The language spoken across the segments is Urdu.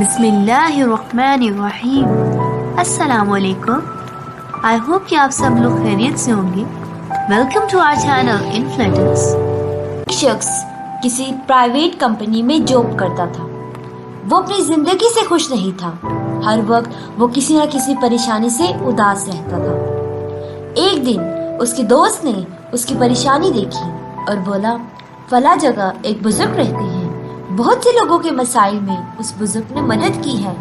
بسم اللہ الرحمن الرحیم۔ السلام علیکم۔ آئی ہوپ کہ آپ سب لوگ خیریت سے ہوں گے۔ ویلکم ٹو آور چینل انفلیٹنس۔ ایک شخص کسی پرائیویٹ کمپنی میں جاب کرتا تھا۔ وہ اپنی زندگی سے خوش نہیں تھا۔ ہر وقت وہ کسی نہ کسی پریشانی سے اداس رہتا تھا۔ ایک دن اس کے دوست نے اس کی پریشانی دیکھی اور بولا، فلاں جگہ ایک بزرگ رہتے ہیں، بہت سے لوگوں کے مسائل میں اس بزرگ نے مدد کی ہے،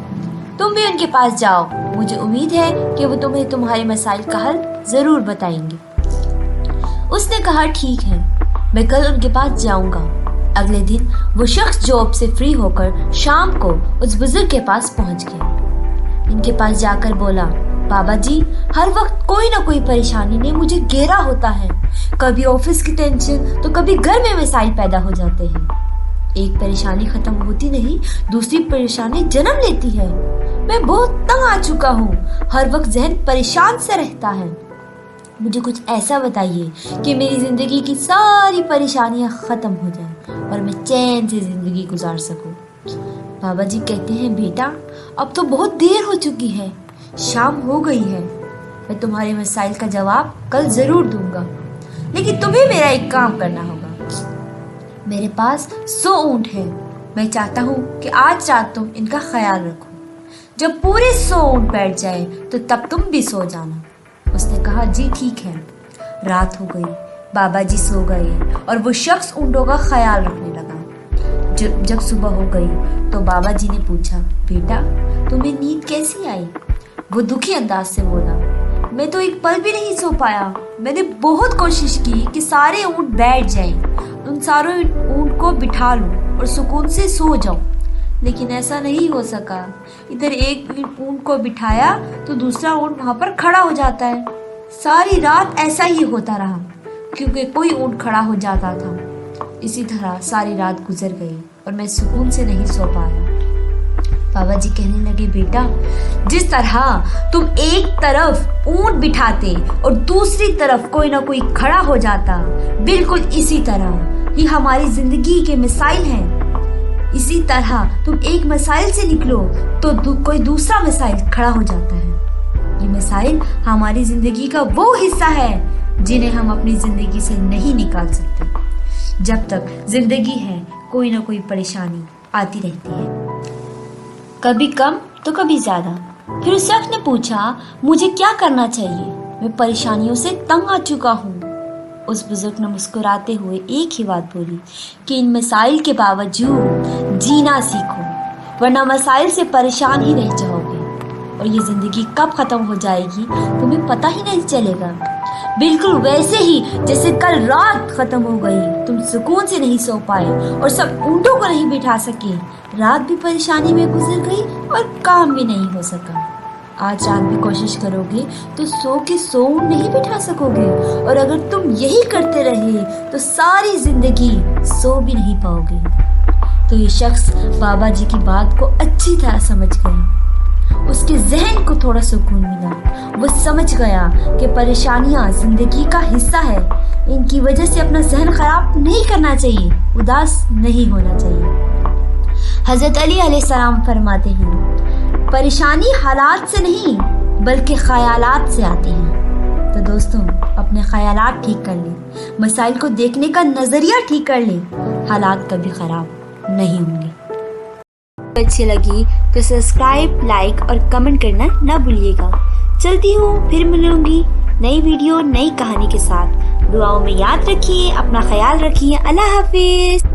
تم بھی ان کے پاس جاؤ، مجھے امید ہے کہ وہ تمہیں تمہارے مسائل کا حل ضرور بتائیں گے۔ اس نے کہا، ٹھیک ہے، میں کل ان کے پاس جاؤں گا۔ اگلے دن وہ شخص جاب سے فری ہو کر شام کو اس بزرگ کے پاس پہنچ گیا۔ ان کے پاس جا کر بولا، بابا جی، ہر وقت کوئی نہ کوئی پریشانی نے مجھے گھیرا ہوتا ہے، کبھی آفس کی ٹینشن تو کبھی گھر میں مسائل پیدا ہو جاتے ہیں۔ ایک پریشانی ختم ہوتی نہیں، دوسری پریشانی جنم لیتی ہے۔ میں بہت تنگ آ چکا ہوں، ہر وقت ذہن پریشان سے رہتا ہے۔ مجھے کچھ ایسا بتائیے کہ میری زندگی کی ساری پریشانیاں ختم ہو جائیں اور میں چین سے زندگی گزار سکوں۔ بابا جی کہتے ہیں، بیٹا، اب تو بہت دیر ہو چکی ہے، شام ہو گئی ہے، میں تمہارے مسائل کا جواب کل ضرور دوں گا، لیکن تمہیں میرا ایک کام کرنا ہوگا۔ میرے پاس 100 اونٹ ہے، میں چاہتا ہوں کہ آج رات تم ان کا خیال رکھو، جب پورے 100 اونٹ بیٹھ جائے تو تب تم بھی سو جانا۔ اس نے کہا، جی ٹھیک ہے۔ رات ہو گئی، بابا جی سو گئے اور وہ شخص اونٹوں کا خیال رکھنے لگا۔ جب صبح ہو گئی تو بابا جی نے پوچھا، بیٹا، تمہیں نیند کیسی آئی؟ وہ دکھی انداز سے بولا، میں تو ایک پل بھی نہیں سو پایا، میں نے بہت کوشش کی کہ سارے اونٹ بیٹھ جائیں، ان سارے اونٹ کو بٹھا لوں اور سکون سے سو جاؤں، لیکن ایسا نہیں ہو سکا۔ ادھر ایک اونٹ کو بٹھایا تو دوسرا اونٹ وہاں پر کھڑا ہو جاتا ہے۔ ساری رات ایسا ہی ہوتا رہا، کیونکہ کوئی اونٹ کھڑا ہو جاتا تھا۔ اسی طرح ساری رات گزر گئی اور میں سکون سے نہیں سو پایا۔ بابا جی کہنے لگے، بیٹا، جس طرح تم ایک طرف اونٹ بٹھاتے اور دوسری طرف کوئی نہ کوئی کھڑا ہو جاتا، بالکل اسی طرح ہی ہماری زندگی کے مسائل ہیں۔ اسی طرح تم ایک مسائل سے نکلو تو کوئی دوسرا مسائل کھڑا ہو جاتا ہے۔ یہ مسائل ہماری زندگی کا وہ حصہ ہے جنہیں ہم اپنی زندگی سے نہیں نکال سکتے۔ جب تک زندگی ہے، کوئی نہ کوئی پریشانی آتی رہتی ہے، کبھی کم تو کبھی زیادہ۔ پھر اس شخص نے پوچھا، مجھے کیا کرنا چاہیے؟ میں پریشانیوں سے تنگ آ چکا ہوں۔ اس بزرگ نے مسکراتے ہوئے ایک ہی بات بولی کہ ان مسائل کے باوجود جینا سیکھو، ورنہ مسائل سے پریشان ہی رہ جاؤ گے اور یہ زندگی کب ختم ہو جائے گی تمہیں پتہ ہی نہیں چلے گا۔ بالکل ویسے ہی جیسے کل رات ختم ہو گئی، تم سکون سے نہیں سو پائے اور سب اونٹوں کو نہیں بٹھا سکے، رات بھی پریشانی میں گزر گئی اور کام بھی نہیں ہو سکا۔ آج رات بھی کوشش کرو گے تو 100 کے 100 اونٹ نہیں بٹھا سکو گے، اور اگر تم یہی کرتے رہے تو ساری زندگی سو بھی نہیں پاؤ گے۔ تو یہ شخص بابا جی کی بات کو اچھی طرح سمجھ گیا، اس کے ذہن کو تھوڑا سکون ملا۔ وہ سمجھ گیا کہ پریشانیاں زندگی کا حصہ ہے، ان کی وجہ سے اپنا ذہن خراب نہیں کرنا چاہیے، اداس نہیں ہونا چاہیے۔ حضرت علی علیہ السلام فرماتے ہیں، پریشانی حالات سے نہیں بلکہ خیالات سے آتی ہیں۔ تو دوستوں، اپنے خیالات ٹھیک کر لیں، مسائل کو دیکھنے کا نظریہ ٹھیک کر لیں، حالات کبھی خراب نہیں ہوں گے۔ اچھی لگی تو سبسکرائب، لائک اور کمنٹ کرنا نہ بھولیے گا۔ چلتی ہوں، پھر ملوں گی نئی ویڈیو نئی کہانی کے ساتھ۔ دعاؤں میں یاد رکھیے، اپنا خیال رکھیے۔ اللہ حافظ۔